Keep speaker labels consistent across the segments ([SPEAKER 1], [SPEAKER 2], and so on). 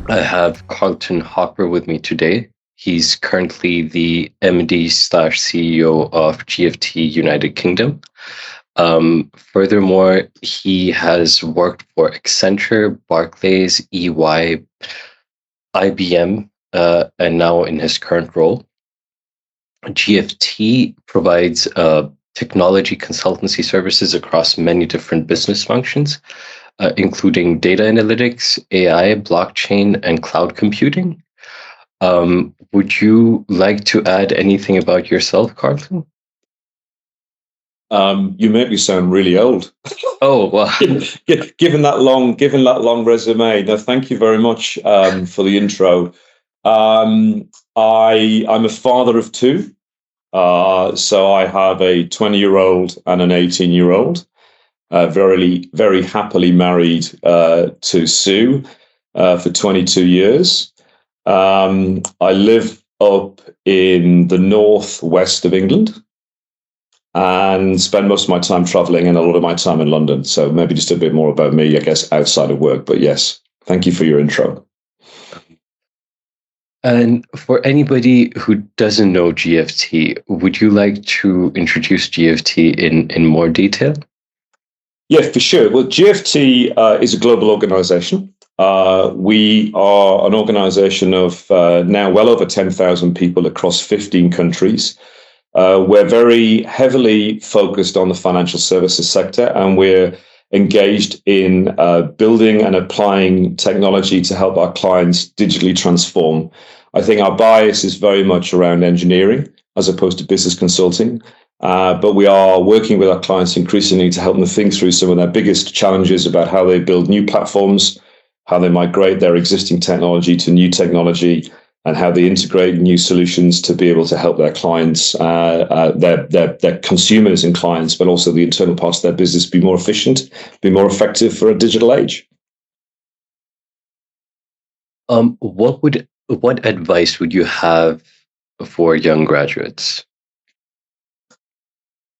[SPEAKER 1] I have Carlton Hopper with me today. He's currently the MD/CEO of GFT United Kingdom. Furthermore, he has worked for Accenture, Barclays, EY, IBM, and now in his current role. GFT provides technology consultancy services across many different business functions, including data analytics, AI, blockchain, and cloud computing. Would you like to add anything about yourself, Carlton?
[SPEAKER 2] You make me sound really old.
[SPEAKER 1] Oh, well.
[SPEAKER 2] given that long resume. No, thank you very much for the intro. I'm a father of two. So I have a 20-year-old and an 18-year-old. Very happily married to Sue for 22 years. I live up in the northwest of England and spend most of my time traveling and a lot of my time in London. So maybe just a bit more about me, I guess, outside of work. But yes, thank you for your intro.
[SPEAKER 1] And for anybody who doesn't know GFT, would you like to introduce GFT in more detail?
[SPEAKER 2] Yeah, for sure. Well, GFT is a global organization. We are an organization of now well over 10,000 people across 15 countries. We're very heavily focused on the financial services sector, and we're engaged in building and applying technology to help our clients digitally transform. I think our bias is very much around engineering as opposed to business consulting. But we are working with our clients increasingly to help them think through some of their biggest challenges about how they build new platforms, how they migrate their existing technology to new technology, and how they integrate new solutions to be able to help their clients, their consumers and clients, but also the internal parts of their business be more efficient, be more effective for a digital age.
[SPEAKER 1] What advice would you have for young graduates?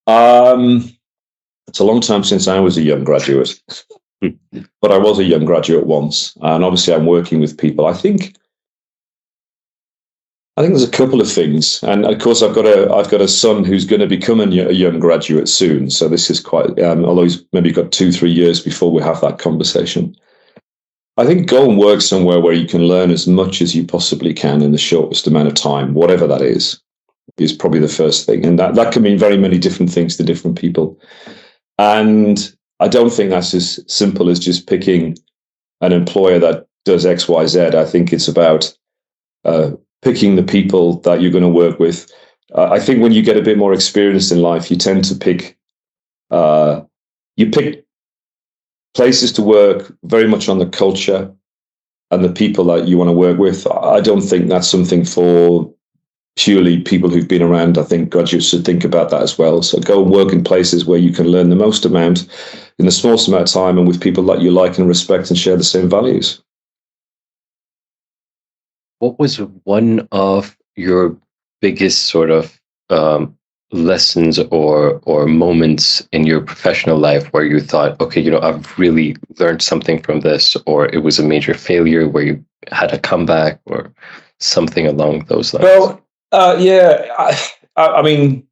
[SPEAKER 2] It's a long time since I was a young graduate, but I was a young graduate once, and obviously I'm working with people. I think there's a couple of things, and of course I've got a son who's going to become a young graduate soon. So this is quite, although he's maybe got 2-3 years before we have that conversation. I think go and work somewhere where you can learn as much as you possibly can in the shortest amount of time, whatever that is probably the first thing. And that can mean very many different things to different people. And I don't think that's as simple as just picking an employer that does X, Y, Z. I think it's about picking the people that you're going to work with. I think when you get a bit more experienced in life, you tend to pick places to work very much on the culture and the people that you want to work with. I don't think that's something for purely people who've been around. I think graduates should think about that as well. So go and work in places where you can learn the most amount in the smallest amount of time and with people that you like and respect and share the same values.
[SPEAKER 1] What was one of your biggest sort of lessons or moments in your professional life where you thought, okay, I've really learned something from this, or it was a major failure where you had a comeback or something along those lines?
[SPEAKER 2] Well, I mean,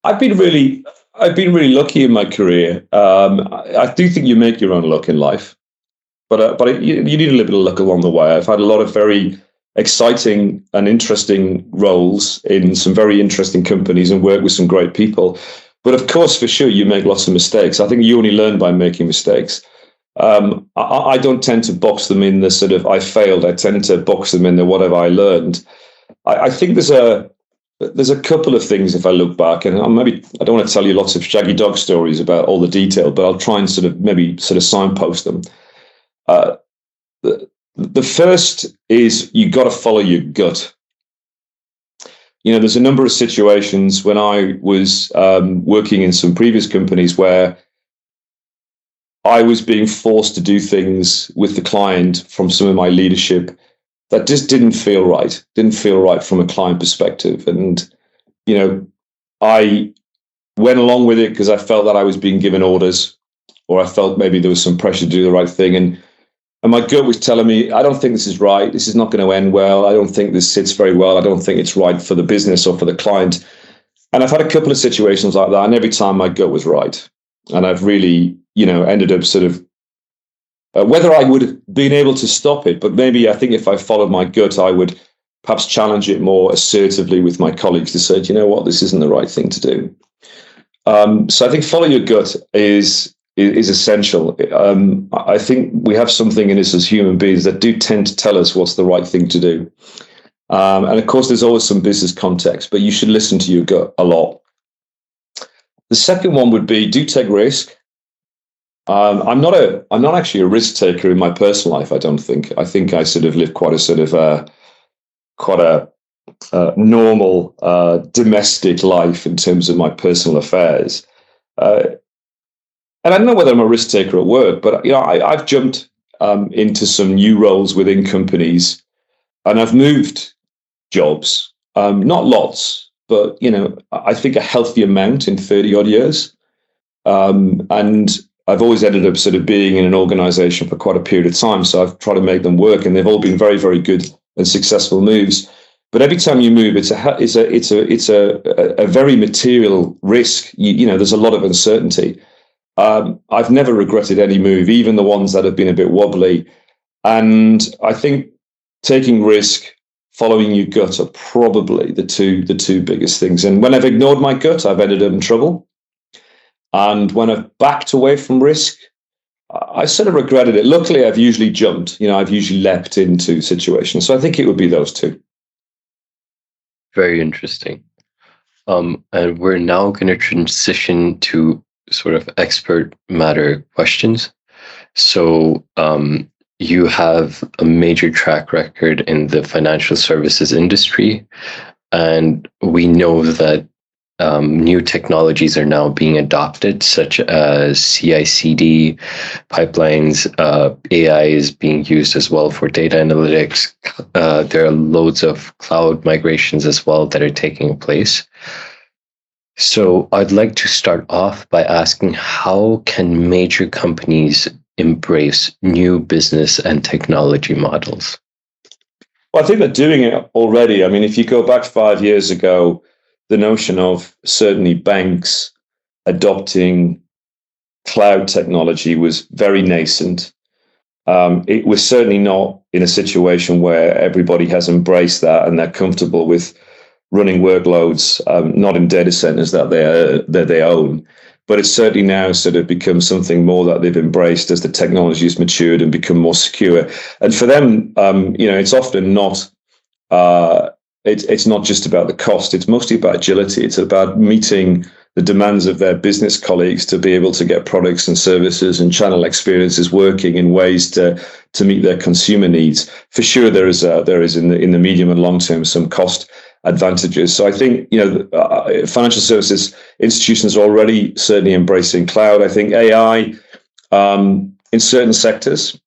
[SPEAKER 2] I've been really lucky in my career. I do think you make your own luck in life, but you need a little bit of luck along the way. I've had a lot of very exciting and interesting roles in some very interesting companies and work with some great people. But of course, for sure, you make lots of mistakes. I think you only learn by making mistakes. I don't tend to box them in the sort of I failed. I tend to box them in the what have I learned. I think there's a couple of things if I look back, and maybe I don't want to tell you lots of shaggy dog stories about all the detail, but I'll try and maybe signpost them. The first is you got to follow your gut. There's a number of situations when I was working in some previous companies where I was being forced to do things with the client from some of my leadership that just didn't feel right from a client perspective. And, I went along with it because I felt that I was being given orders, or I felt maybe there was some pressure to do the right thing. And And my gut was telling me, I don't think this is right. This is not going to end well. I don't think this sits very well. I don't think it's right for the business or for the client. And I've had a couple of situations like that. And every time my gut was right. And I've really, ended up sort of, whether I would have been able to stop it, but maybe I think if I followed my gut, I would perhaps challenge it more assertively with my colleagues to say, you know what, this isn't the right thing to do. So I think follow your gut is essential. I think we have something in us as human beings that do tend to tell us what's the right thing to do. And of course, there's always some business context, but you should listen to your gut a lot. The second one would be do take risk. I'm not actually a risk taker in my personal life. I don't think. I think I sort of live quite a normal domestic life in terms of my personal affairs. And I don't know whether I'm a risk taker at work, but I've jumped into some new roles within companies, and I've moved jobs. Not lots, but I think a healthy amount in 30 odd years. And I've always ended up sort of being in an organization for quite a period of time. So I've tried to make them work, and they've all been very, very good and successful moves. But every time you move, it's a very material risk. There's a lot of uncertainty. I've never regretted any move, even the ones that have been a bit wobbly. And I think taking risk, following your gut are probably the two biggest things. And when I've ignored my gut, I've ended up in trouble. And when I've backed away from risk, I sort of regretted it. Luckily, I've usually jumped. I've usually leapt into situations. So I think it would be those two.
[SPEAKER 1] Very interesting. And we're now going to transition to sort of expert matter questions. So you have a major track record in the financial services industry, and we know that new technologies are now being adopted, such as CI/CD pipelines. AI is being used as well for data analytics. There are loads of cloud migrations as well that are taking place. So I'd like to start off by asking, how can major companies embrace new business and technology models?
[SPEAKER 2] Well, I think they're doing it already. I mean, if you go back 5 years ago, the notion of certainly banks adopting cloud technology was very nascent. It was certainly not in a situation where everybody has embraced that and they're comfortable with running workloads, not in data centers that they own. But it's certainly now sort of become something more that they've embraced as the technology has matured and become more secure. And for them, it's often not. It's not just about the cost. It's mostly about agility. It's about meeting the demands of their business colleagues to be able to get products and services and channel experiences working in ways to meet their consumer needs. For sure, there is in the medium and long term some cost advantages. So I think financial services institutions are already certainly embracing cloud. I think AI in certain sectors.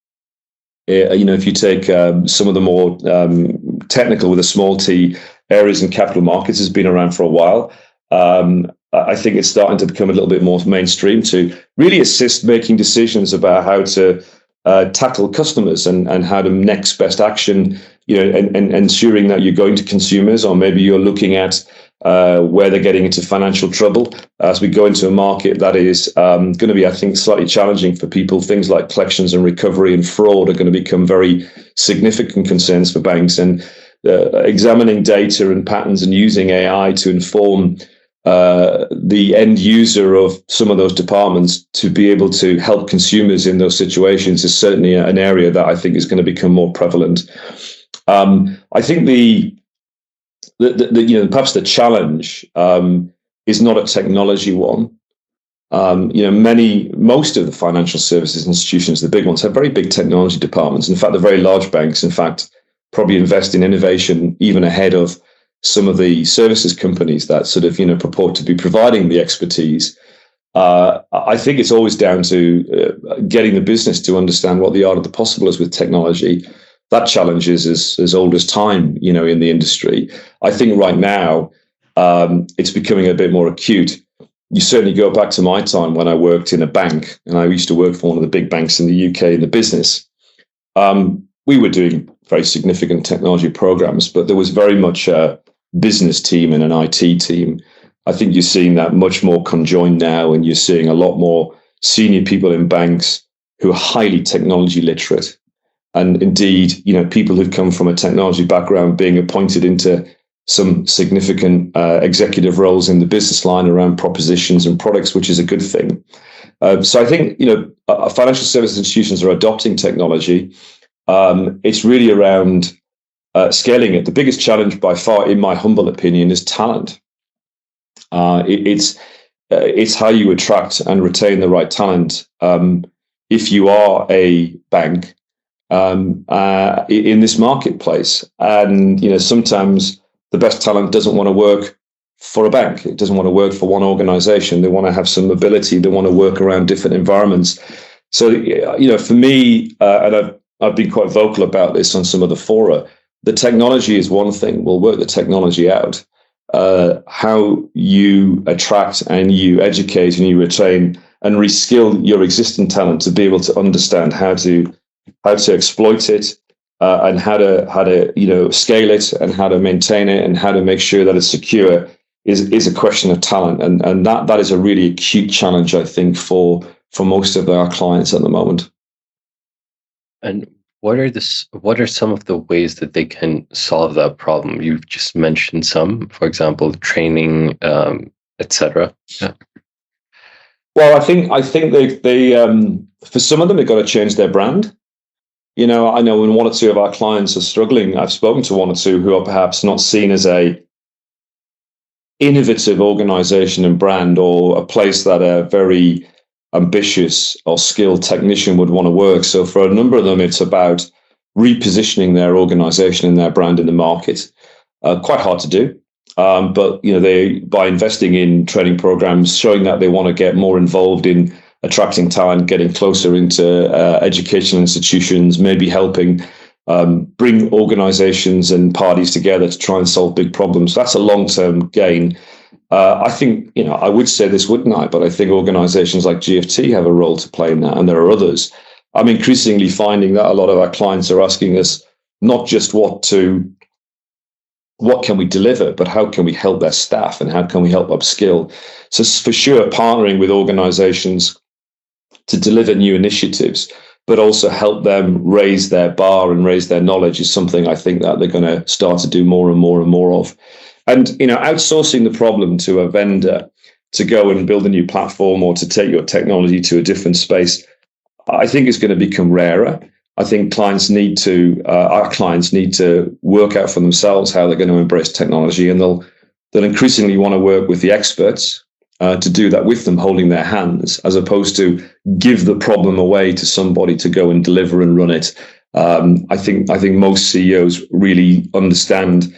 [SPEAKER 2] If you take some of the more technical with a small t areas in capital markets has been around for a while. I think it's starting to become a little bit more mainstream to really assist making decisions about how to tackle customers and how to next best action, and ensuring that you're going to consumers, or maybe you're looking at where they're getting into financial trouble as we go into a market that is going to be, I think, slightly challenging for people. Things like collections and recovery and fraud are going to become very significant concerns for banks, and examining data and patterns and using AI to inform the end user of some of those departments to be able to help consumers in those situations is certainly an area that I think is going to become more prevalent. I think perhaps the challenge is not a technology one. Most of the financial services institutions, the big ones, have very big technology departments. In fact, the very large banks, probably invest in innovation even ahead of some of the services companies that sort of, purport to be providing the expertise. I think it's always down to getting the business to understand what the art of the possible is with technology. That challenge is as old as time, in the industry. I think right now it's becoming a bit more acute. You certainly go back to my time when I worked in a bank, and I used to work for one of the big banks in the UK in the business. We were doing very significant technology programs, but there was very much a business team and an IT team. I think you're seeing that much more conjoined now, and you're seeing a lot more senior people in banks who are highly technology literate. And indeed, people who've come from a technology background being appointed into some significant executive roles in the business line around propositions and products, which is a good thing. So I think, financial services institutions are adopting technology. It's really around scaling it. The biggest challenge by far, in my humble opinion, is talent. It's how you attract and retain the right talent. If you are a bank in this marketplace, and sometimes the best talent doesn't want to work for a bank. It doesn't want to work for one organization. They want to have some mobility. They want to work around different environments. So, for me, and I've been quite vocal about this on some of the fora, the technology is one thing. We'll work the technology out. How you attract and you educate and you retain and reskill your existing talent to be able to understand how to exploit it, and how to scale it, and how to maintain it, and how to make sure that it's secure is a question of talent, and that is a really acute challenge, I think, for most of our clients at the moment.
[SPEAKER 1] And what are some of the ways that they can solve that problem? You've just mentioned some, for example, training, etc. Yeah.
[SPEAKER 2] Well, I think they for some of them, they've got to change their brand. I know when one or two of our clients are struggling, I've spoken to one or two who are perhaps not seen as a innovative organization and brand, or a place that a very ambitious or skilled technician would want to work. So for a number of them, it's about repositioning their organization and their brand in the market. Quite hard to do. But they, by investing in training programs, showing that they want to get more involved in attracting talent, getting closer into educational institutions, maybe helping bring organizations and parties together to try and solve big problems. That's a long-term gain. I think, I would say this, wouldn't I? But I think organizations like GFT have a role to play in that, and there are others. I'm increasingly finding that a lot of our clients are asking us not just what can we deliver, but how can we help their staff, and how can we help upskill? So for sure, partnering with organizations to deliver new initiatives, but also help them raise their bar and raise their knowledge, is something I think that they're going to start to do more and more and more of. And, outsourcing the problem to a vendor to go and build a new platform, or to take your technology to a different space, I think is going to become rarer. I think our clients need to work out for themselves how they're going to embrace technology, and they'll increasingly want to work with the experts to do that with them, holding their hands, as opposed to give the problem away to somebody to go and deliver and run it. I think most CEOs really understand.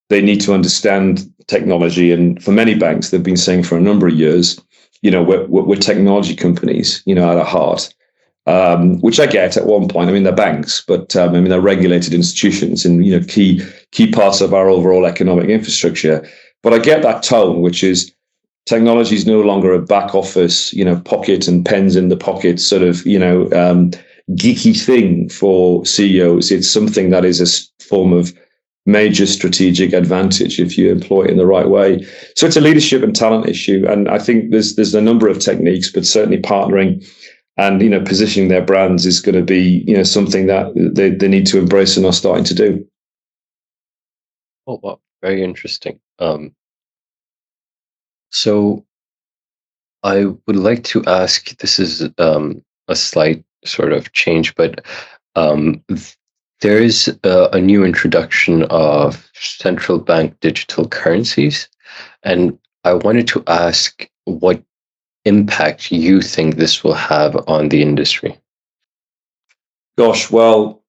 [SPEAKER 2] They need to understand technology, and for many banks, they've been saying for a number of years, we're technology companies, at our heart. Which I get at one point. I mean, they're banks, but they're regulated institutions and key parts of our overall economic infrastructure. But I get that tone, which is technology is no longer a back office, pocket and pens in the pocket sort of geeky thing for CEOs. It's something that is a form of major strategic advantage if you employ it in the right way. So it's a leadership and talent issue, and I think there's a number of techniques, but certainly partnering and positioning their brands is going to be something that they need to embrace and are starting to do.
[SPEAKER 1] Oh, wow, very interesting. So I would like to ask. This is a slight sort of change, but there is a new introduction of central bank digital currencies, and I wanted to ask what impact you think this will have on the industry.
[SPEAKER 2] Gosh, well,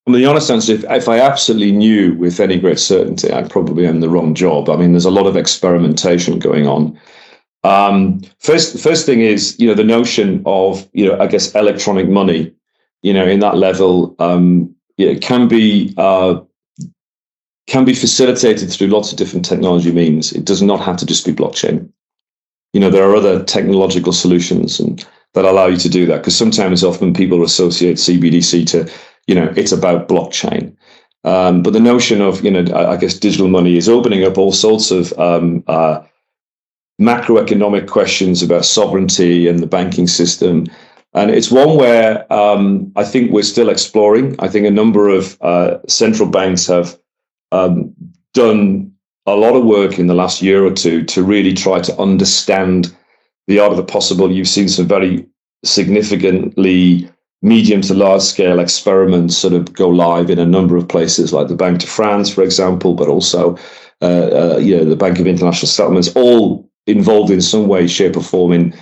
[SPEAKER 2] the honest answer, if I absolutely knew with any great certainty, I probably am the wrong job. I mean, there's a lot of experimentation going on. First thing is, the notion of, I guess, electronic money, in that level, can be facilitated through lots of different technology means. It does not have to just be blockchain. There are other technological solutions that allow you to do that, because often people associate CBDC it's about blockchain. But the notion of, I guess digital money is opening up all sorts of macroeconomic questions about sovereignty and the banking system. And it's one where I think we're still exploring. I think a number of central banks have done a lot of work in the last year or two to really try to understand the art of the possible. You've seen some very significantly medium to large scale experiments sort of go live in a number of places, like the Bank de France, for example, but also the Bank of International Settlements, all involved in some way, shape, or form in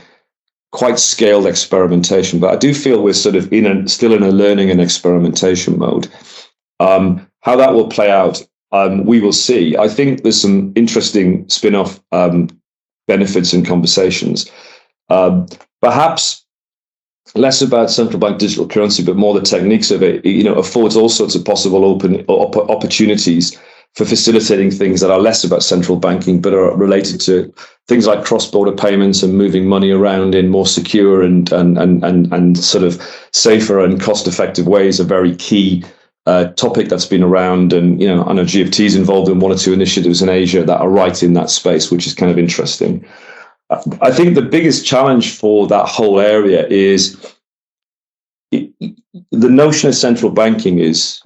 [SPEAKER 2] quite scaled experimentation. But I do feel we're sort of still in a learning and experimentation mode. How that will play out, we will see. I think there's some interesting spin-off benefits and conversations. Perhaps less about central bank digital currency, but more the techniques of it, affords all sorts of possible open opportunities for facilitating things that are less about central banking, but are related to things like cross-border payments and moving money around in more secure and sort of safer and cost-effective ways. A very key topic that's been around, and I know GFT is involved in one or two initiatives in Asia that are right in that space, which is kind of interesting. I think the biggest challenge for that whole area is the notion of central banking is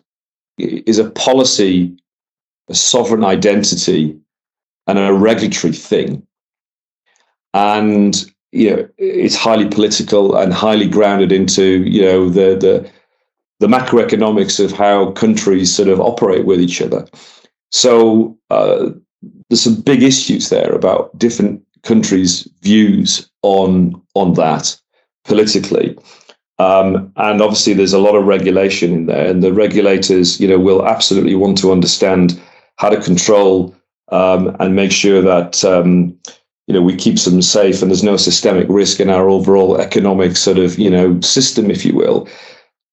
[SPEAKER 2] a policy, a sovereign identity, and a regulatory thing. And it's highly political and highly grounded into the macroeconomics of how countries sort of operate with each other. So there's some big issues there about different countries' views on that politically. And obviously there's a lot of regulation in there, and the regulators, will absolutely want to understand how to control and make sure that, we keep them safe and there's no systemic risk in our overall economic sort of, system, if you will.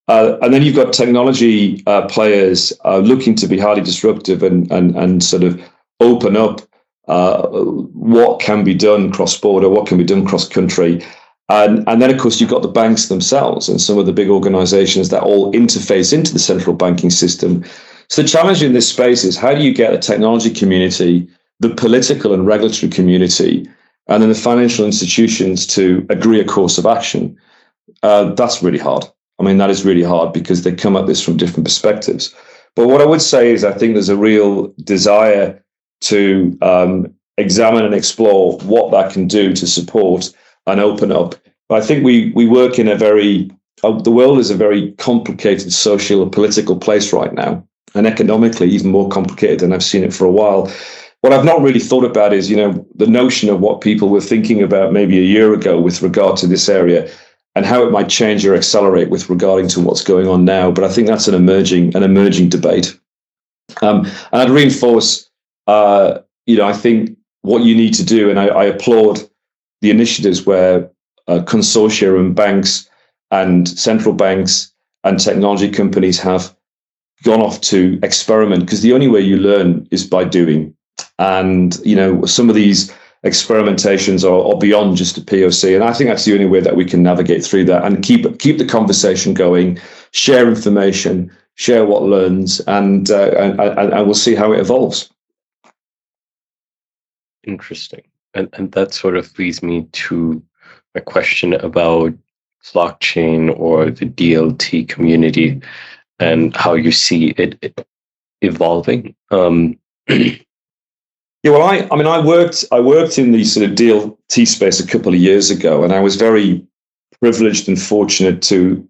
[SPEAKER 2] And then you've got technology players looking to be highly disruptive and sort of open up what can be done cross-border, what can be done cross-country. And then, of course, you've got the banks themselves and some of the big organizations that all interface into the central banking system. So the challenge in this space is, how do you get the technology community, the political and regulatory community, and then the financial institutions to agree a course of action? That's really hard. I mean, that is really hard because they come at this from different perspectives. But what I would say is I think there's a real desire to examine and explore what that can do to support and open up. But I think we work in the world is a very complicated social and political place right now, and economically even more complicated than I've seen it for a while. What I've not really thought about is, the notion of what people were thinking about maybe a year ago with regard to this area and how it might change or accelerate with regarding to what's going on now. But I think that's an emerging debate. And I'd reinforce, I think what you need to do, and I applaud the initiatives where consortia and banks and central banks and technology companies have gone off to experiment, because the only way you learn is by doing. And, some of these experimentations are beyond just a POC. And I think that's the only way that we can navigate through that and keep the conversation going, share information, share what learns, and we'll see how it evolves.
[SPEAKER 1] Interesting. And that sort of leads me to a question about blockchain or the DLT community and how you see it evolving.
[SPEAKER 2] Yeah, well, I worked in the sort of DLT space a couple of years ago, and I was very privileged and fortunate to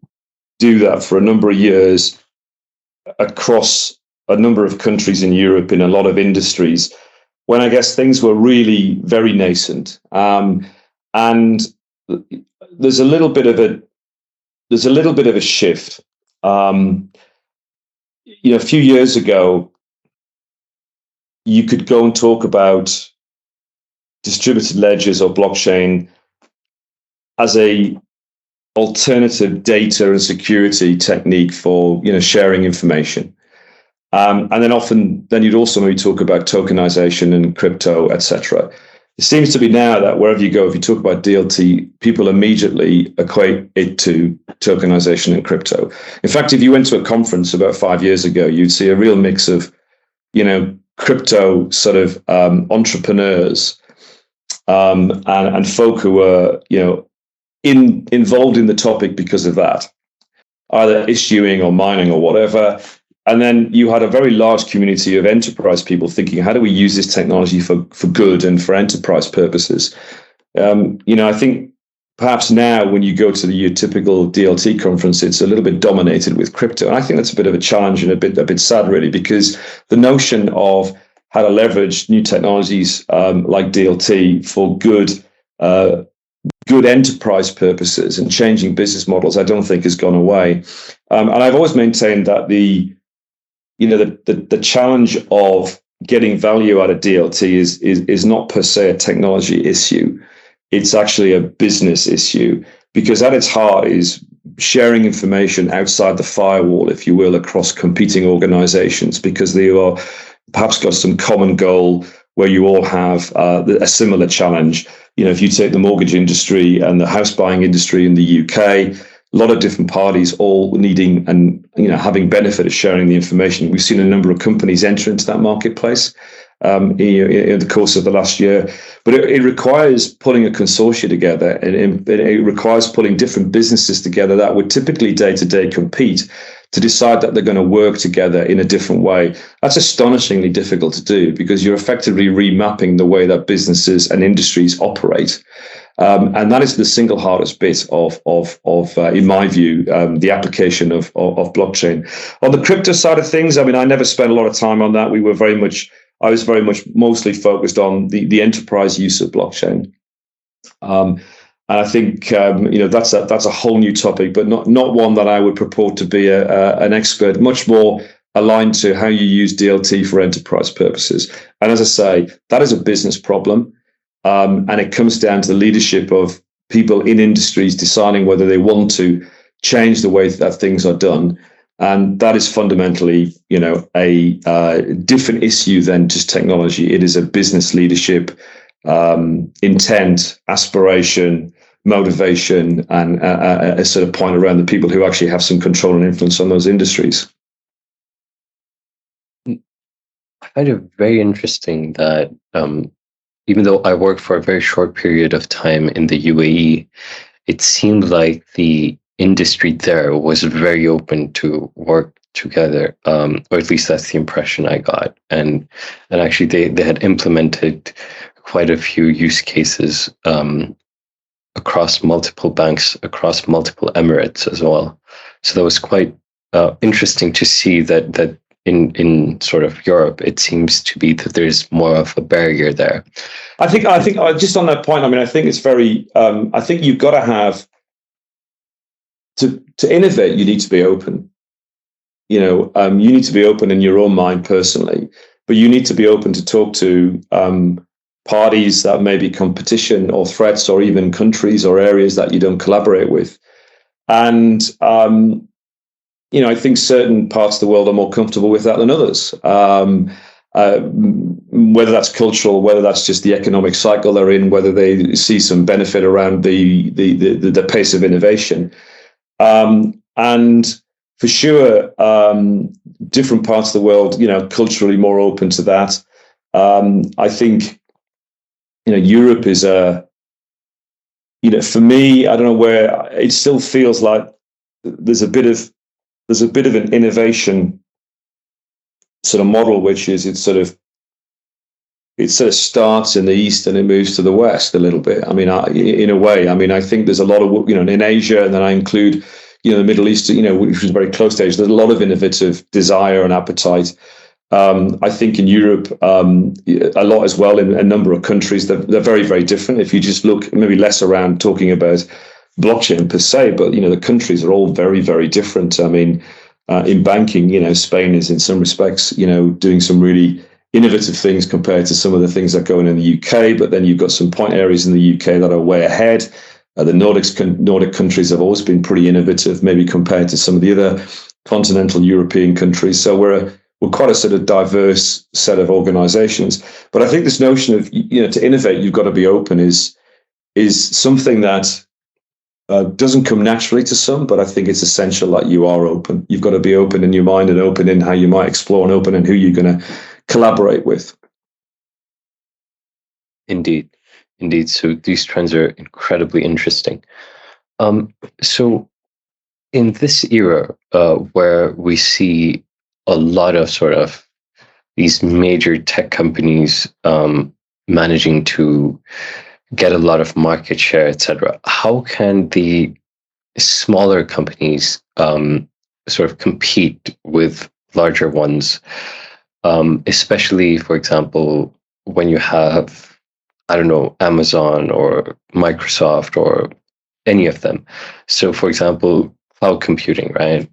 [SPEAKER 2] do that for a number of years across a number of countries in Europe in a lot of industries, when I guess things were really very nascent. And there's a little bit of a shift. A few years ago, you could go and talk about distributed ledgers or blockchain as a alternative data and security technique for sharing information. And then you'd also maybe talk about tokenization and crypto, etc. it seems to be now that wherever you go, if you talk about DLT, people immediately equate it to tokenization and crypto. In fact, if you went to a conference about 5 years ago, you'd see a real mix of, crypto sort of entrepreneurs and folk who were, involved in the topic because of that, either issuing or mining or whatever. And then you had a very large community of enterprise people thinking, how do we use this technology for good and for enterprise purposes? I think perhaps now when you go to your typical DLT conference, it's a little bit dominated with crypto. And I think that's a bit of a challenge and a bit sad, really, because the notion of how to leverage new technologies like DLT for good enterprise purposes and changing business models, I don't think has gone away. And I've always maintained that the challenge of getting value out of DLT is not per se a technology issue. It's actually a business issue, because at its heart is sharing information outside the firewall, if you will, across competing organizations, because they are perhaps got some common goal where you all have a similar challenge. If you take the mortgage industry and the house buying industry in the UK, a lot of different parties all needing and having benefit of sharing the information. We've seen a number of companies enter into that marketplace in the course of the last year, but it requires pulling a consortia together, and it requires pulling different businesses together that would typically day-to-day compete to decide that they're going to work together in a different way. That's astonishingly difficult to do, because you're effectively remapping the way that businesses and industries operate. And that is the single hardest bit of in my view, the application of blockchain. On the crypto side of things, I never spent a lot of time on that. I was very much mostly focused on the enterprise use of blockchain. And I think that's a whole new topic, but not one that I would purport to be an expert. Much more aligned to how you use DLT for enterprise purposes. And as I say, that is a business problem, and it comes down to the leadership of people in industries deciding whether they want to change the way that things are done. And that is fundamentally, a different issue than just technology. It is a business leadership, intent, aspiration, motivation, and a sort of point around the people who actually have some control and influence on those industries.
[SPEAKER 1] I find it very interesting that even though I worked for a very short period of time in the UAE, it seemed like the industry there was very open to work together, or at least that's the impression I got. And actually they had implemented quite a few use cases across multiple banks, across multiple emirates as well. So that was quite interesting to see that in sort of Europe, it seems to be that there's more of a barrier there.
[SPEAKER 2] I think just on that point, I think it's very, I think you've got to have, to innovate, you need to be open. You need to be open in your own mind personally, but you need to be open to talk to parties that may be competition or threats, or even countries or areas that you don't collaborate with. And, I think certain parts of the world are more comfortable with that than others. Whether that's cultural, whether that's just the economic cycle they're in, whether they see some benefit around the pace of innovation. And for sure, different parts of the world, culturally more open to that. I think, Europe is for me, I don't know where it still feels like there's a bit of an innovation sort of model, which is it sort of starts in the East and it moves to the West a little bit. In a way, I think there's a lot of, in Asia, and then I include, the Middle East, which is very close to Asia. There's a lot of innovative desire and appetite. I think in Europe, a lot as well, in a number of countries, they're very, very different. If you just look, maybe less around talking about blockchain per se, but, the countries are all very, very different. In banking, Spain is in some respects, doing some really innovative things compared to some of the things that go on in the UK. But then you've got some point areas in the UK that are way ahead. The Nordic countries have always been pretty innovative, maybe compared to some of the other continental European countries. So we're we're quite a sort of diverse set of organizations. But I think this notion of, to innovate, you've got to be open is something that doesn't come naturally to some, but I think it's essential that you are open. You've got to be open in your mind and open in how you might explore and open in who you're going to collaborate with.
[SPEAKER 1] Indeed. So these trends are incredibly interesting. So in this era, where we see a lot of sort of these major tech companies managing to get a lot of market share, etc., how can the smaller companies sort of compete with larger ones, especially, for example, when you have, I don't know, Amazon or Microsoft or any of them. So, for example, cloud computing, right?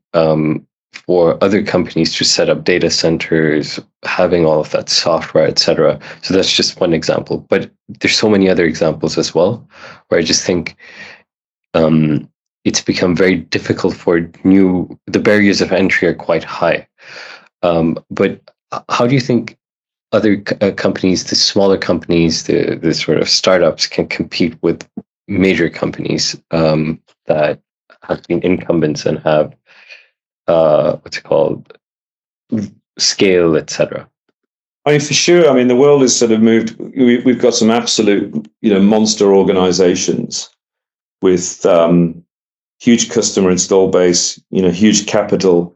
[SPEAKER 1] For other companies to set up data centers, having all of that software, etc. So that's just one example. But there's so many other examples as well, where I just think it's become very difficult for the barriers of entry are quite high. But how do you think other companies, the smaller companies, the sort of startups, can compete with major companies that have been incumbents and have scale, etc.?
[SPEAKER 2] I mean, for sure. I mean, the world has sort of moved. We've got some absolute, monster organizations with huge customer install base, huge capital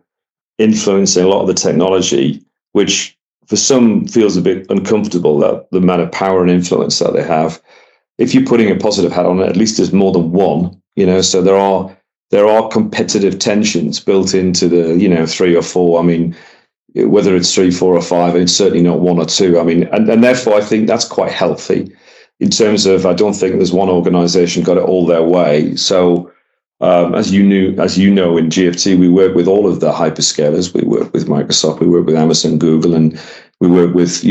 [SPEAKER 2] influencing a lot of the technology, which for some feels a bit uncomfortable, that the amount of power and influence that they have. If you're putting a positive hat on it, at least there's more than one, so there are competitive tensions built into the, 3 or 4. I mean, whether it's 3, 4 or 5, it's certainly not 1 or 2. I mean, and therefore I think that's quite healthy in terms of, I don't think there's one organization got it all their way. So as you know, in GFT, we work with all of the hyperscalers. We work with Microsoft, we work with Amazon, Google, and we work with, a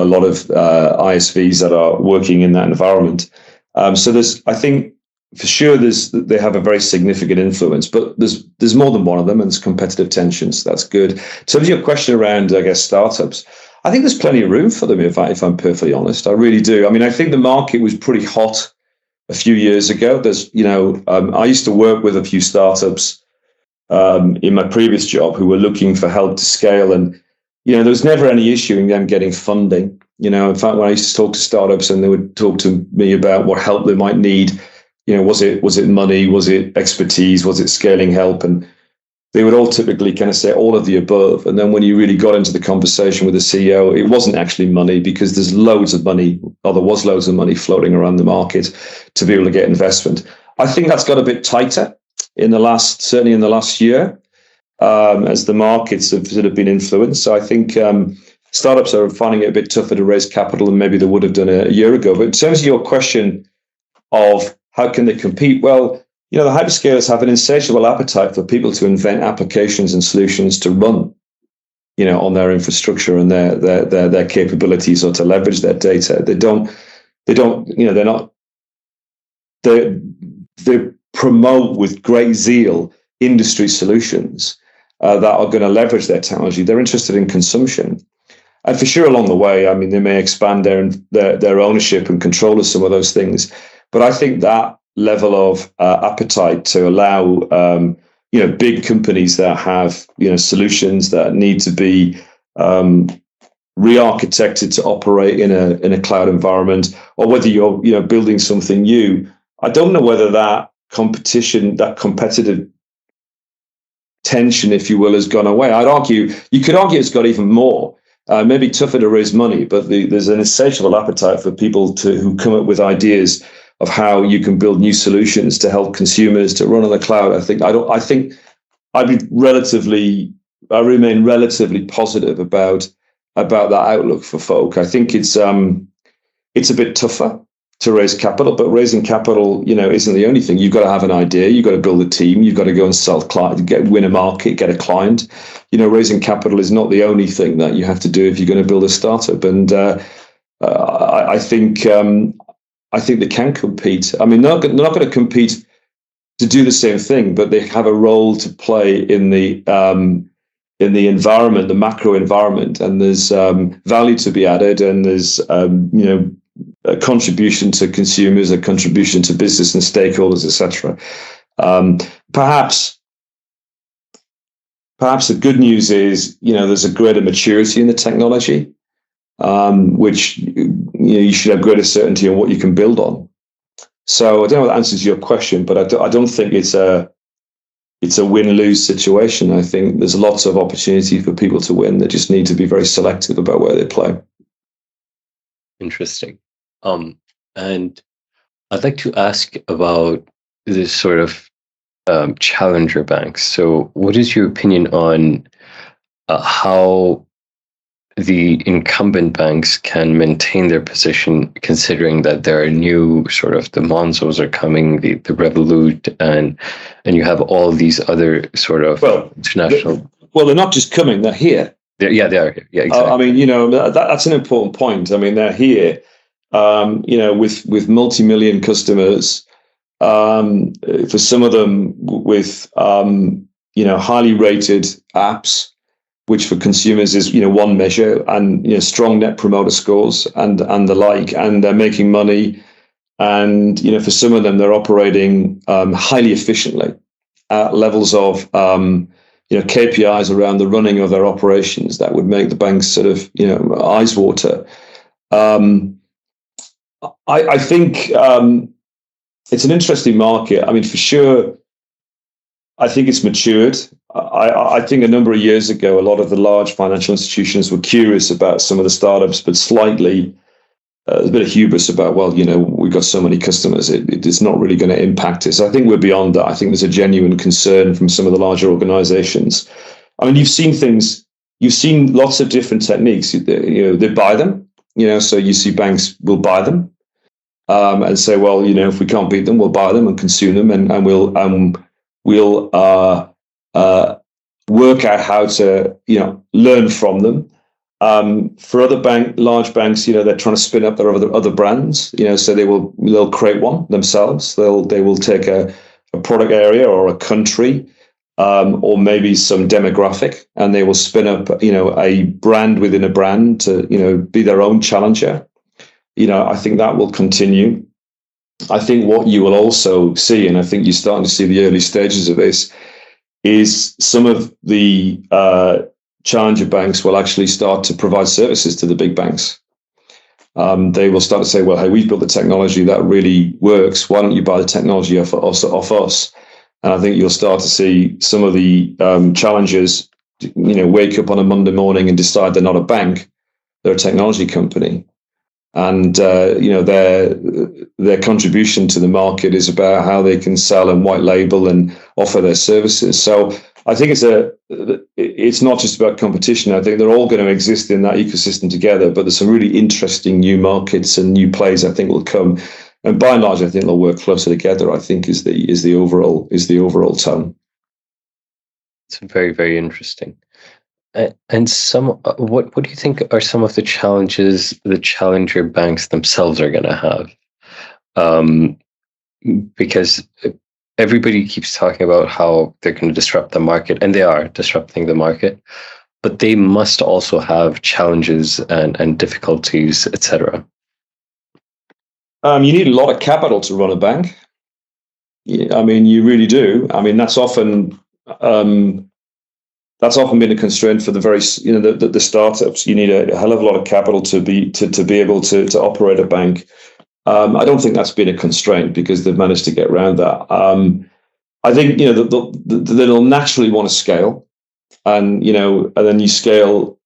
[SPEAKER 2] lot of ISVs that are working in that environment. So I think for sure they have a very significant influence, but there's more than one of them, and there's competitive tensions. So that's good. In terms of your question around, I guess, startups, I think there's plenty of room for them, if I'm perfectly honest. I really do. I mean, I think the market was pretty hot a few years ago. I used to work with a few startups in my previous job who were looking for help to scale, and there was never any issue in them getting funding. In fact, when I used to talk to startups and they would talk to me about what help they might need, was it money, was it expertise, was it scaling help, and they would all typically kind of say all of the above. And then when you really got into the conversation with the CEO, it wasn't actually money, because there was loads of money floating around the market to be able to get investment. I think that's got a bit tighter certainly in the last year, as the markets have sort of been influenced. So I think startups are finding it a bit tougher to raise capital than maybe they would have done a year ago. But in terms of your question of how can they compete, well, the hyperscalers have an insatiable appetite for people to invent applications and solutions to run, on their infrastructure and their capabilities, or to leverage their data. They promote with great zeal industry solutions that are going to leverage their technology. They're interested in consumption. And for sure, along the way, I mean, they may expand their ownership and control of some of those things. But I think that level of appetite to allow big companies that have solutions that need to be re-architected to operate in a cloud environment, or whether you're building something new, I don't know whether that competitive tension, if you will, has gone away. You could argue it's got even more. Maybe tougher to raise money, but there's an insatiable appetite for people who come up with ideas of how you can build new solutions to help consumers to run on the cloud. I remain relatively positive about that outlook for folk. I think it's a bit tougher to raise capital, but raising capital, isn't the only thing. You've got to have an idea, you've got to build a team, you've got to go and sell client, win a market, get a client. Raising capital is not the only thing that you have to do if you're going to build a startup. And I think they can compete. I mean, they're not going to compete to do the same thing, but they have a role to play in the environment, the macro environment, and there's value to be added, and there's a contribution to consumers, a contribution to business and stakeholders, etc. Perhaps the good news is, there's a greater maturity in the technology, which you should have greater certainty on what you can build on. So I don't know if that answers your question, but I don't think it's a win-lose situation. I think there's lots of opportunity for people to win. They just need to be very selective about where they play.
[SPEAKER 1] Interesting. And I'd like to ask about this sort of challenger banks. So what is your opinion on how the incumbent banks can maintain their position, considering that there are new sort of the Monzos are coming, the Revolut, and you have all these other sort of international.
[SPEAKER 2] They're not just coming; they're here.
[SPEAKER 1] They are here. Yeah, exactly.
[SPEAKER 2] That's an important point. I mean, they're here, with multi-million customers. For some of them, with highly rated apps, which for consumers is one measure, and strong net promoter scores and the like, and they're making money, and for some of them they're operating highly efficiently at levels of KPIs around the running of their operations that would make the banks sort of eyes water. I think it's an interesting market. I mean, for sure, I think it's matured. I think a number of years ago, a lot of the large financial institutions were curious about some of the startups, but slightly, there's a bit of hubris about, we've got so many customers, it's not really going to impact us. I think we're beyond that. I think there's a genuine concern from some of the larger organizations. I mean, you've seen lots of different techniques. They buy them, so you see banks will buy them and say, if we can't beat them, we'll buy them and consume them, and we'll work out how to learn from them. For other large banks, they're trying to spin up their other brands, so they'll create one themselves. They will take a product area or a country, or maybe some demographic, and they will spin up a brand within a brand to be their own challenger. I think that will continue. I think what you will also see, and I think you're starting to see the early stages of this, is some of the challenger banks will actually start to provide services to the big banks. They will start to say, well, hey, we've built the technology that really works. Why don't you buy the technology off us? And I think you'll start to see some of the challengers, wake up on a Monday morning and decide they're not a bank, they're a technology company. And their contribution to the market is about how they can sell and white label and offer their services. So I think it's not just about competition. I think they're all going to exist in that ecosystem together, but there's some really interesting new markets and new plays I think will come. And by and large, I think they'll work closer together, I think is the overall tone.
[SPEAKER 1] It's very, very interesting. And what do you think are some of the challenges the challenger banks themselves are going to have? Because everybody keeps talking about how they're going to disrupt the market, and they are disrupting the market, but they must also have challenges and difficulties, etc.
[SPEAKER 2] You need a lot of capital to run a bank. I mean, you really do. I mean, that's often been a constraint for the very, the startups. You need a hell of a lot of capital to be able to operate a bank. I don't think that's been a constraint because they've managed to get around that. I think they'll naturally want to scale, and then you scale.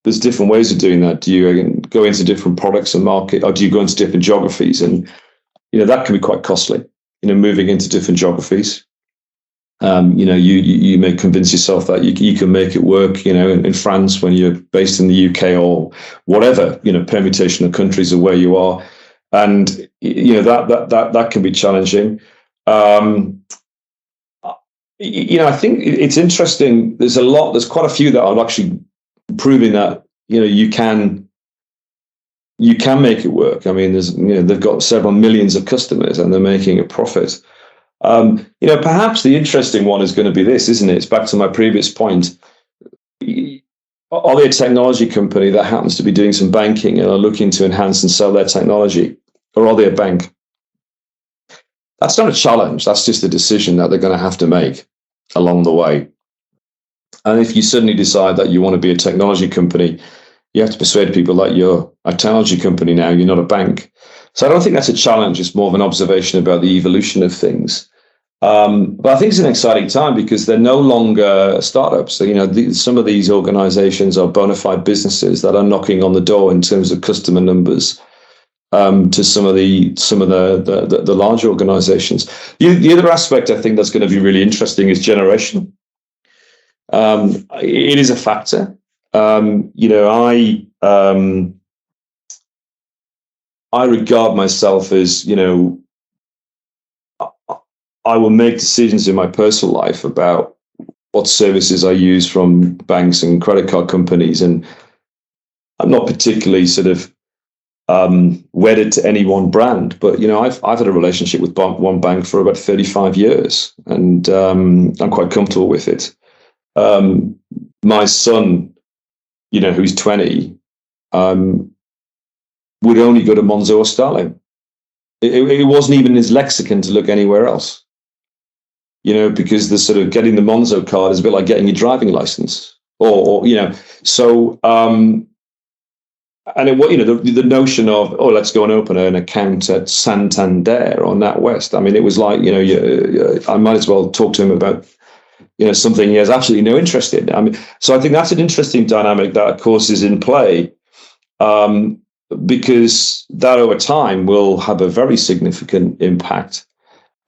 [SPEAKER 2] There's different ways of doing that. Do you go into different products and market, or do you go into different geographies? And that can be quite costly. Moving into different geographies. You may convince yourself that you can make it work, in France when you're based in the UK or whatever, permutation of countries of where you are, and that can be challenging. I think it's interesting. There's quite a few that are actually proving that you can make it work. I mean, they've got several millions of customers and they're making a profit. Perhaps the interesting one is going to be this, isn't it? It's back to my previous point. are they a technology company that happens to be doing some banking and are looking to enhance and sell their technology? Or are they a bank? That's not a challenge. That's just a decision that they're going to have to make along the way. And if you suddenly decide that you want to be a technology company, you have to persuade people that you're a technology company now, you're not a bank. So I don't think that's a challenge. It's more of an observation about the evolution of things. But I think it's an exciting time because they're no longer startups. So, some of these organizations are bona fide businesses that are knocking on the door in terms of customer numbers to some of the larger organizations. The other aspect I think that's going to be really interesting is generation. It is a factor. I regard myself as, I will make decisions in my personal life about what services I use from banks and credit card companies. And I'm not particularly sort of wedded to any one brand, but, I've had a relationship with one bank for about 35 years, and I'm quite comfortable with it. My son, who's 20, would only go to Monzo or Starling. It wasn't even in his lexicon to look anywhere else. Because the sort of getting the Monzo card is a bit like getting your driving license, So, and the notion of, let's go and open an account at Santander or NatWest. I mean, it was like, I might as well talk to him about, something he has absolutely no interest in. I mean, so I think that's an interesting dynamic that, of course, is in play, because that over time will have a very significant impact.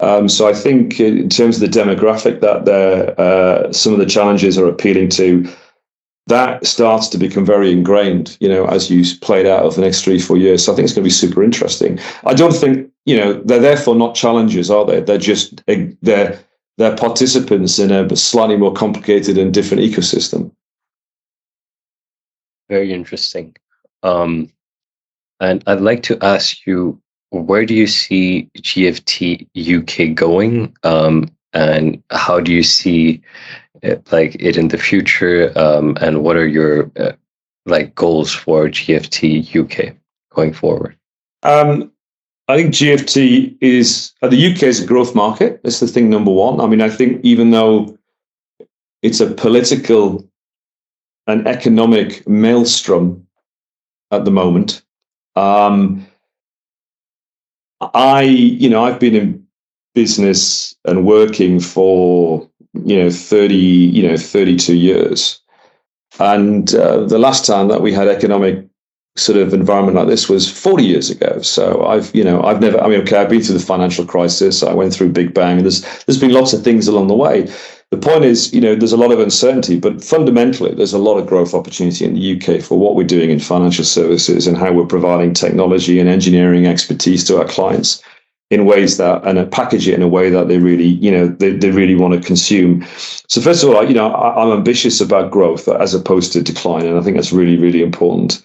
[SPEAKER 2] So I think in terms of the demographic that some of the challenges are appealing to, that starts to become very ingrained, as you play it out over the next 3-4 years. So I think it's going to be super interesting. I don't think, they're therefore not challenges, are they? They're just, they're participants in a slightly more complicated and different ecosystem.
[SPEAKER 1] Very interesting. And I'd like to ask you, where do you see GFT UK going, and how do you see it in the future, and what are your goals for GFT UK going forward?
[SPEAKER 2] I think GFT is the UK is a growth market. That's the thing number one. I mean, I think even though it's a political and economic maelstrom at the moment, I've been in business and working for 32 years, and the last time that we had economic sort of environment like this was 40 years ago. So I've never. I mean, okay, I've been through the financial crisis. I went through Big Bang. There's been lots of things along the way. The point is, there's a lot of uncertainty, but fundamentally, there's a lot of growth opportunity in the UK for what we're doing in financial services and how we're providing technology and engineering expertise to our clients in ways that, and package it in a way that they really, they really want to consume. So first of all, I'm ambitious about growth as opposed to decline, and I think that's really, really important.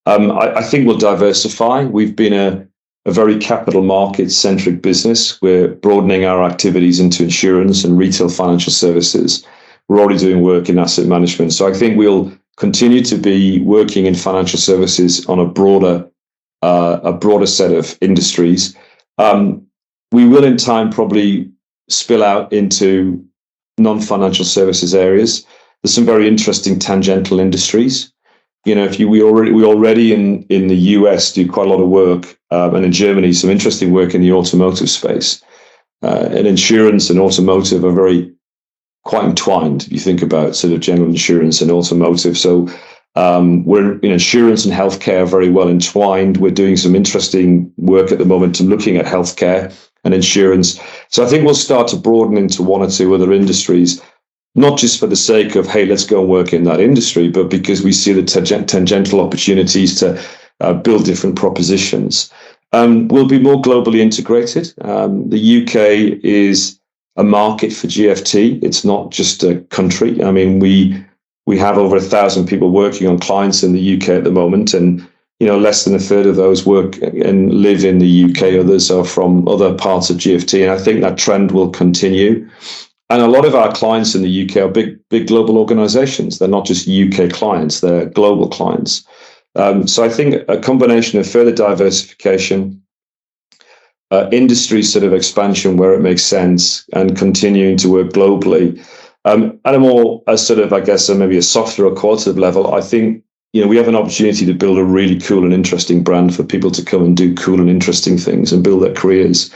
[SPEAKER 2] I think we'll diversify. We've been a very capital market centric business. We're broadening our activities into insurance and retail financial services. We're already doing work in asset management. So I think we'll continue to be working in financial services on a broader set of industries. We will in time probably spill out into non-financial services areas. There's some very interesting tangential industries. We already in the US do quite a lot of work, and in Germany some interesting work in the automotive space. And insurance and automotive are quite entwined. If you think about sort of general insurance and automotive, so we're in insurance and healthcare very well entwined. We're doing some interesting work at the moment to looking at healthcare and insurance. So I think we'll start to broaden into one or two other industries. Not just for the sake of, hey, let's go and work in that industry, but because we see the tangential opportunities to build different propositions. We'll be more globally integrated. The UK is a market for GFT. It's not just a country. I mean, we have over 1,000 people working on clients in the UK at the moment, and less than a third of those work and live in the UK. Others are from other parts of GFT, and I think that trend will continue. And a lot of our clients in the UK are big global organizations. They're not just UK clients, they're global clients. So I think a combination of further diversification, industry sort of expansion where it makes sense, and continuing to work globally. At a sort of, I guess, maybe a softer or qualitative level, I think, we have an opportunity to build a really cool and interesting brand for people to come and do cool and interesting things and build their careers.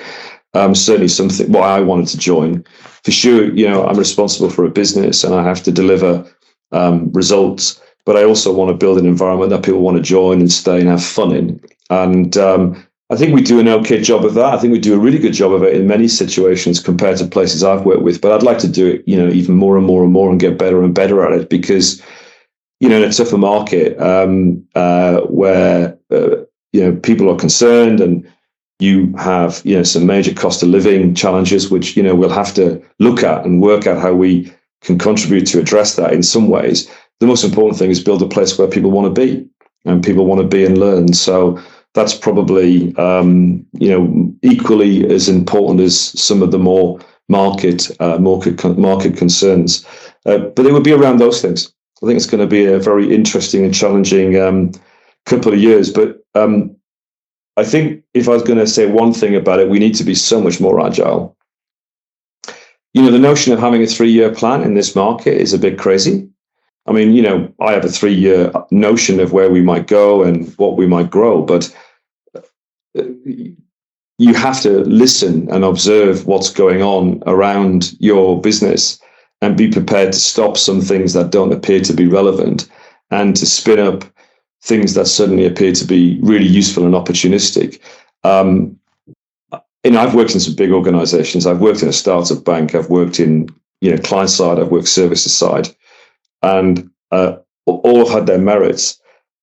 [SPEAKER 2] Certainly something why I wanted to join. For sure, I'm responsible for a business and I have to deliver results, but I also want to build an environment that people want to join and stay and have fun in. And I think we do an okay job of that. I think we do a really good job of it in many situations compared to places I've worked with, but I'd like to do it, even more and more and more and get better and better at it, because, in a tougher market where, people are concerned and you have, some major cost of living challenges, which, we'll have to look at and work out how we can contribute to address that in some ways. The most important thing is build a place where people want to be and people want to be and learn. So that's probably, equally as important as some of the more market concerns. But it would be around those things. I think it's going to be a very interesting and challenging couple of years. But I think if I was going to say one thing about it, we need to be so much more agile. The notion of having a 3-year plan in this market is a bit crazy. I mean, I have a 3-year notion of where we might go and what we might grow, but you have to listen and observe what's going on around your business and be prepared to stop some things that don't appear to be relevant and to spin up things that suddenly appear to be really useful and opportunistic. I've worked in some big organizations. I've worked in a startup bank. I've worked in, client side. I've worked services side, and all have had their merits.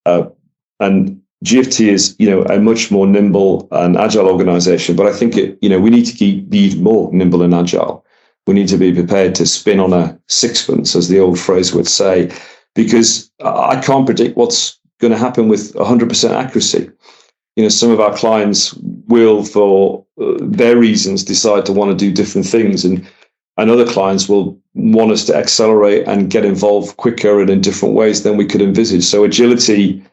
[SPEAKER 2] And GFT is, a much more nimble and agile organization. But I think we need to be even more nimble and agile. We need to be prepared to spin on a sixpence, as the old phrase would say, because I can't predict what's going to happen with 100% accuracy. Some of our clients will, for their reasons, decide to want to do different things, and other clients will want us to accelerate and get involved quicker and in different ways than we could envisage. So agility,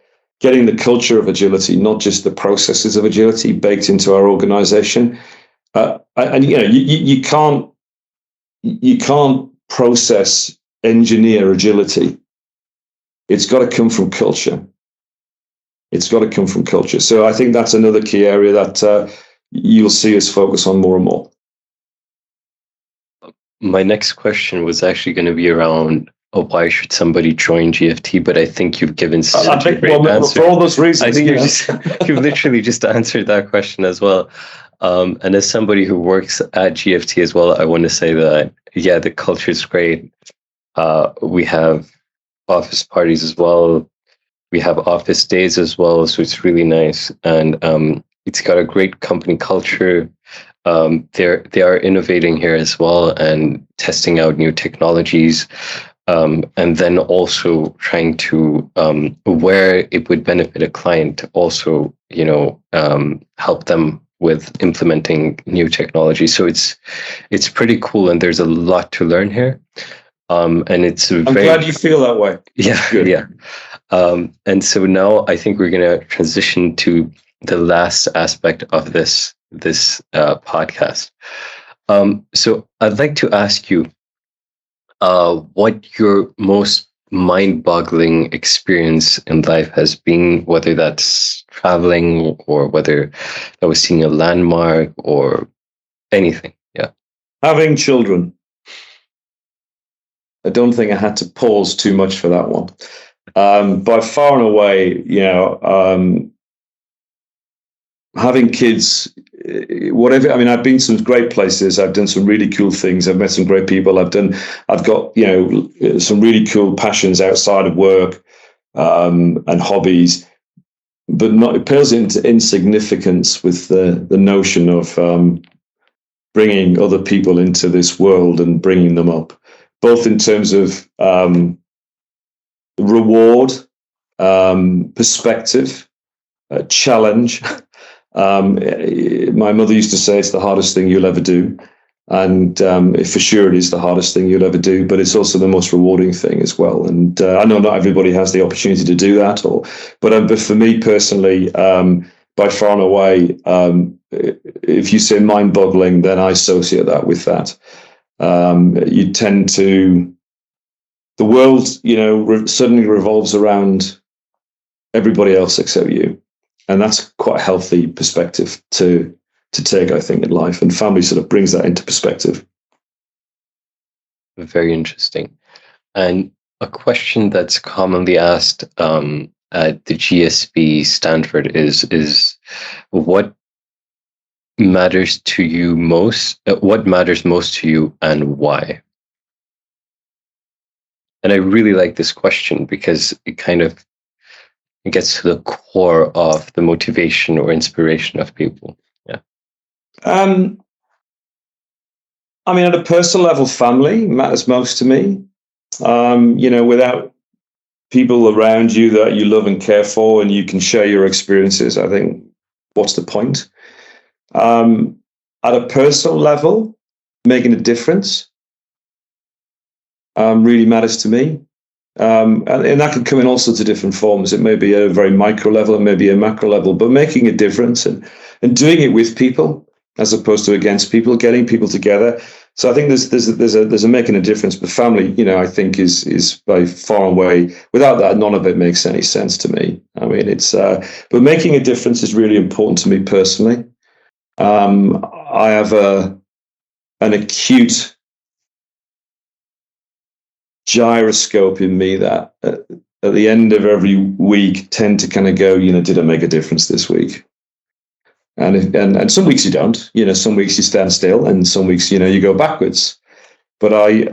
[SPEAKER 2] getting the culture of agility, not just the processes of agility, baked into our organization. You can't process engineer agility. It's got to come from culture. So I think that's another key area that you'll see us focus on more and more.
[SPEAKER 1] My next question was actually going to be around, why should somebody join GFT? But I think you've given such a great answer.
[SPEAKER 2] For all those reasons.
[SPEAKER 1] I think you've literally just answered that question as well. And as somebody who works at GFT as well, I want to say that, yeah, the culture is great. We have office parties as well. We have office days as well, so it's really nice, and it's got a great company culture. They are innovating here as well and testing out new technologies, and then also trying to where it would benefit a client, also help them with implementing new technology. So it's pretty cool, and there's a lot to learn here. And it's
[SPEAKER 2] I'm glad you feel that way.
[SPEAKER 1] Yeah, good. Yeah. And so now I think we're going to transition to the last aspect of this podcast. So I'd like to ask you what your most mind-boggling experience in life has been, whether that's traveling or whether that was seeing a landmark or anything. Yeah.
[SPEAKER 2] Having children. I don't think I had to pause too much for that one. By far and away, having kids, whatever. I mean, I've been to some great places. I've done some really cool things. I've met some great people. I've got some really cool passions outside of work and hobbies, but it pales into insignificance with the notion of bringing other people into this world and bringing them up, both in terms of reward, perspective, challenge. My mother used to say it's the hardest thing you'll ever do. And for sure, it is the hardest thing you'll ever do, but it's also the most rewarding thing as well. And I know not everybody has the opportunity to do that, but for me personally, by far and away, if you say mind-boggling, then I associate that with that. You tend to, the world, suddenly revolves around everybody else except you, and that's quite a healthy perspective to take, I think, in life, and family sort of brings that into perspective.
[SPEAKER 1] Very interesting. And a question that's commonly asked at the GSB Stanford is what matters to you most? What matters most to you, and why? And I really like this question because it gets to the core of the motivation or inspiration of people. Yeah.
[SPEAKER 2] I mean, at a personal level, family matters most to me. Without people around you that you love and care for, and you can share your experiences, I think, what's the point? At a personal level, making a difference really matters to me. And that can come in all sorts of different forms. It may be at a very micro level, it may be a macro level, but making a difference and doing it with people as opposed to against people, getting people together. So I think there's a making a difference. But family, I think is by far and away. Without that, none of it makes any sense to me. I mean, but making a difference is really important to me personally. I have an acute gyroscope in me that at the end of every week tend to kind of go, did I make a difference this week? And some weeks you don't, some weeks you stand still, and some weeks, you go backwards. But I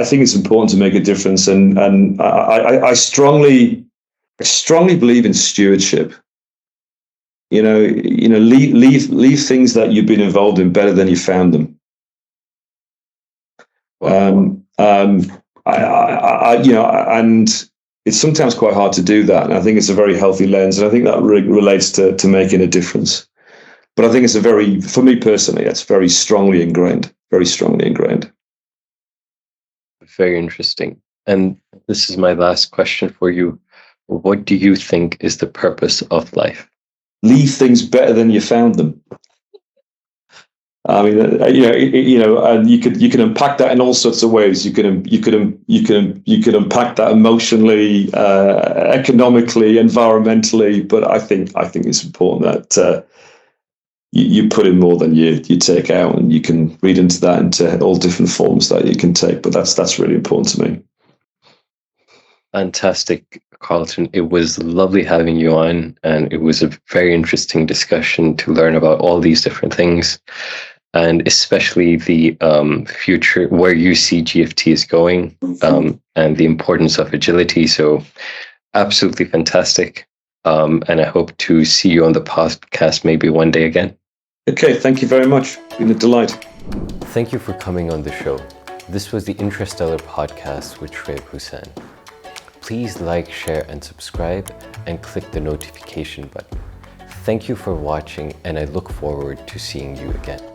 [SPEAKER 2] think it's important to make a difference, and I strongly believe in stewardship. Leave things that you've been involved in better than you found them. Wow. And it's sometimes quite hard to do that. And I think it's a very healthy lens. And I think that relates to making a difference. But I think for me personally, it's very strongly ingrained. Very
[SPEAKER 1] interesting. And this is my last question for you. What do you think is the purpose of life?
[SPEAKER 2] Leave things better than you found them. I mean, and you can unpack that in all sorts of ways. You can unpack that emotionally, economically, environmentally. But I think it's important that you put in more than you take out, and you can read into that into all different forms that you can take. But that's really important to me.
[SPEAKER 1] Fantastic, Carlton. It was lovely having you on, and it was a very interesting discussion to learn about all these different things, and especially the future, where you see GFT is going, and the importance of agility. So absolutely fantastic. And I hope to see you on the podcast maybe one day again.
[SPEAKER 2] Okay, thank you very much. It's been a delight.
[SPEAKER 1] Thank you for coming on the show. This was the Intrastellar podcast with Shoaib Hussain. Please like, share, and subscribe, and click the notification button. Thank you for watching, and I look forward to seeing you again.